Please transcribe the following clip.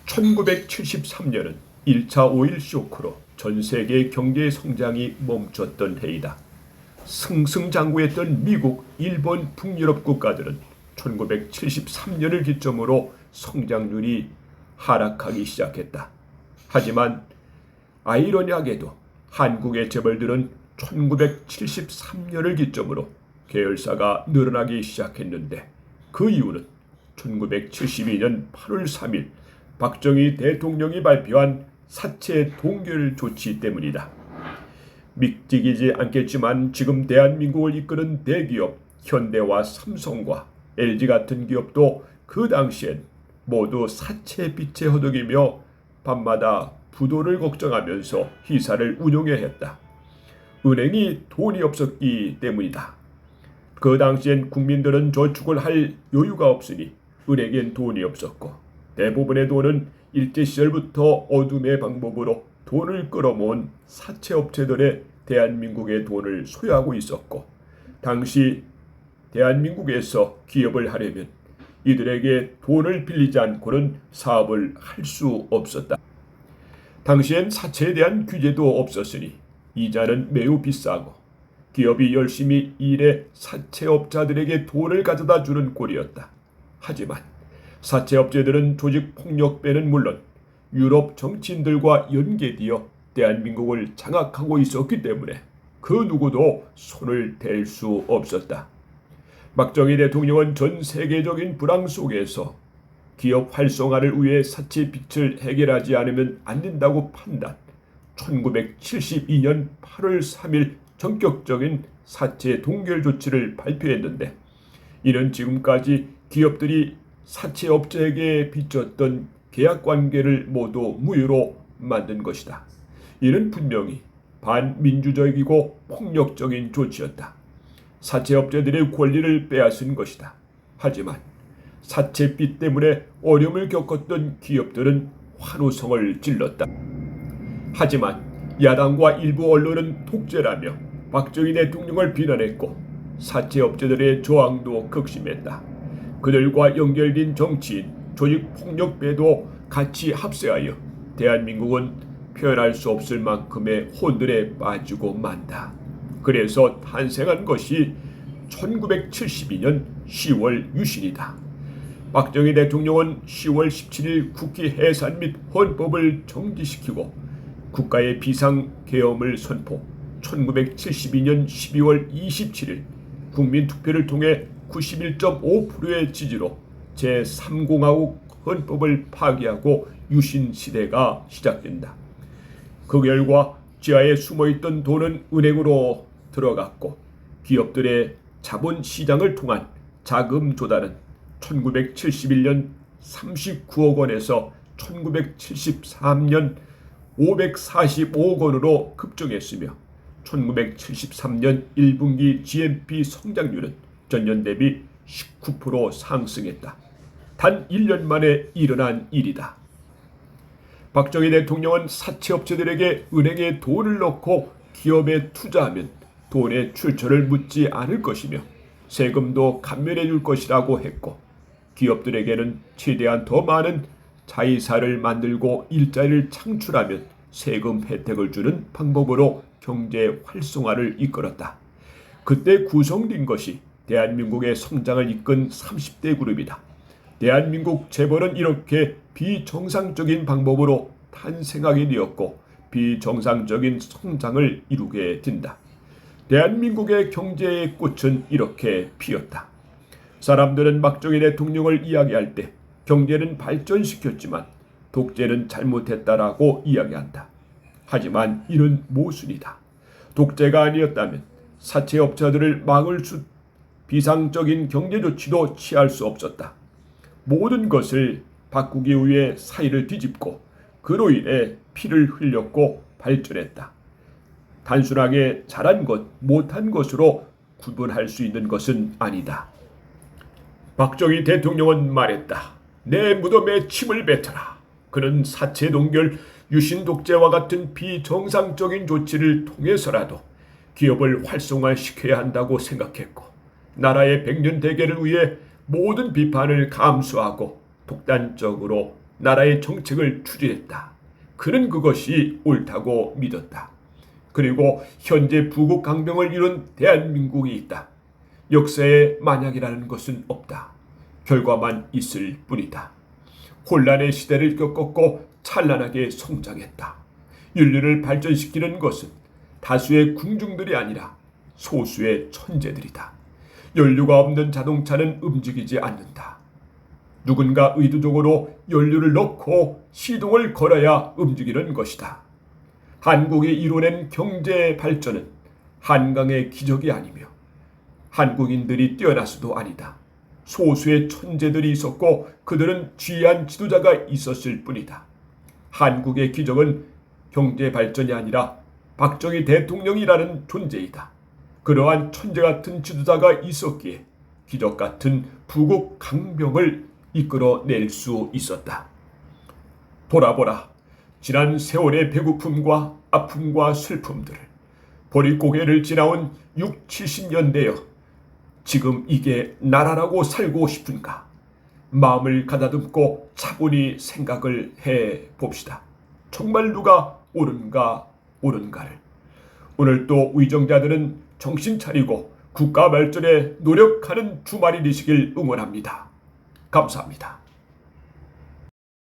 1973년은 1차 오일 쇼크로 전 세계 경제 성장이 멈췄던 해이다. 승승장구했던 미국, 일본, 북유럽 국가들은 1973년을 기점으로 성장률이 하락하기 시작했다. 하지만 아이러니하게도 한국의 재벌들은 1973년을 기점으로 계열사가 늘어나기 시작했는데 그 이유는 1972년 8월 3일 박정희 대통령이 발표한 사채 동결 조치 때문이다. 믿기지 않겠지만 지금 대한민국을 이끄는 대기업 현대와 삼성과 LG 같은 기업도 그 당시엔 모두 사채 빚에 허덕이며 밤마다 부도를 걱정하면서 회사를 운영해야 했다. 은행이 돈이 없었기 때문이다. 그 당시엔 국민들은 저축을 할 여유가 없으니 은행엔 돈이 없었고 대부분의 돈은 일제시절부터 어둠의 방법으로 돈을 끌어모은 사채업체들의 대한민국의 돈을 소유하고 있었고 당시 대한민국에서 기업을 하려면 이들에게 돈을 빌리지 않고는 사업을 할 수 없었다. 당시엔 사채에 대한 규제도 없었으니 이자는 매우 비싸고 기업이 열심히 일해 사채업자들에게 돈을 가져다 주는 꼴이었다. 하지만 사채업체들은 조직폭력배는 물론 유럽 정치인들과 연계되어 대한민국을 장악하고 있었기 때문에 그 누구도 손을 댈 수 없었다. 박정희 대통령은 전 세계적인 불황 속에서 기업 활성화를 위해 사채 빚을 해결하지 않으면 안 된다고 판단, 1972년 8월 3일 전격적인 사채 동결 조치를 발표했는데 이는 지금까지 기업들이 사채업체에게 빚졌던 계약관계를 모두 무효로 만든 것이다. 이는 분명히 반민주적이고 폭력적인 조치였다. 사채업체들의 권리를 빼앗은 것이다. 하지만 사채빚 때문에 어려움을 겪었던 기업들은 환호성을 질렀다. 하지만 야당과 일부 언론은 독재라며 박정희 대통령을 비난했고 사채업체들의 저항도 극심했다. 그들과 연결된 정치인, 조직폭력배도 같이 합세하여 대한민국은 표현할 수 없을 만큼의 혼돈에 빠지고 만다. 그래서 탄생한 것이 1972년 10월 유신이다. 박정희 대통령은 10월 17일 국회 해산 및 헌법을 정지시키고 국가의 비상계엄을 선포, 1972년 12월 27일 국민투표를 통해 91.5%의 지지로 제3공화국 헌법을 파기하고 유신시대가 시작된다. 그 결과 지하에 숨어있던 돈은 은행으로 들어갔고 기업들의 자본시장을 통한 자금 조달은 1971년 39억 원에서 1973년 545억 원으로 급증했으며 1973년 1분기 GNP 성장률은 전년 대비 19% 상승했다. 단 1년 만에 일어난 일이다. 박정희 대통령은 사채업체들에게 은행에 돈을 넣고 기업에 투자하면 돈의 출처를 묻지 않을 것이며 세금도 감면해 줄 것이라고 했고 기업들에게는 최대한 더 많은 자회사를 만들고 일자리를 창출하면 세금 혜택을 주는 방법으로 경제 활성화를 이끌었다. 그때 구성된 것이 대한민국의 성장을 이끈 30대 그룹이다. 대한민국 재벌은 이렇게 비정상적인 방법으로 탄생하게 되었고 비정상적인 성장을 이루게 된다. 대한민국의 경제의 꽃은 이렇게 피었다. 사람들은 박정희 대통령을 이야기할 때 경제는 발전시켰지만 독재는 잘못했다라고 이야기한다. 하지만 이는 모순이다. 독재가 아니었다면 사채업자들을 막을 수 비상적인 경제 조치도 취할 수 없었다. 모든 것을 바꾸기 위해 사이를 뒤집고 그로 인해 피를 흘렸고 발전했다. 단순하게 잘한 것, 못한 것으로 구분할 수 있는 것은 아니다. 박정희 대통령은 말했다. 내 무덤에 침을 뱉어라. 그는 사채 동결, 유신 독재와 같은 비정상적인 조치를 통해서라도 기업을 활성화시켜야 한다고 생각했고 나라의 백년 대계를 위해 모든 비판을 감수하고 독단적으로 나라의 정책을 추진했다. 그는 그것이 옳다고 믿었다. 그리고 현재 부국 강병을 이룬 대한민국이 있다. 역사에 만약이라는 것은 없다. 결과만 있을 뿐이다. 혼란의 시대를 겪었고 찬란하게 성장했다. 인류를 발전시키는 것은 다수의 궁중들이 아니라 소수의 천재들이다. 연료가 없는 자동차는 움직이지 않는다. 누군가 의도적으로 연료를 넣고 시동을 걸어야 움직이는 것이다. 한국이 이뤄낸 경제 발전은 한강의 기적이 아니며 한국인들이 뛰어나서도 아니다. 소수의 천재들이 있었고 그들은 귀한 지도자가 있었을 뿐이다. 한국의 기적은 경제 발전이 아니라 박정희 대통령이라는 존재이다. 그러한 천재 같은 지도자가 있었기에 기적 같은 부국 강병을 이끌어낼 수 있었다. 돌아보라. 지난 세월의 배고픔과 아픔과 슬픔들을 보릿고개를 지나온 6, 70년대여 지금 이게 나라라고 살고 싶은가? 마음을 가다듬고 차분히 생각을 해봅시다. 정말 누가 옳은가를. 오늘 또 위정자들은 정신 차리고 국가 발전에 노력하는 주말이 되시길 응원합니다. 감사합니다.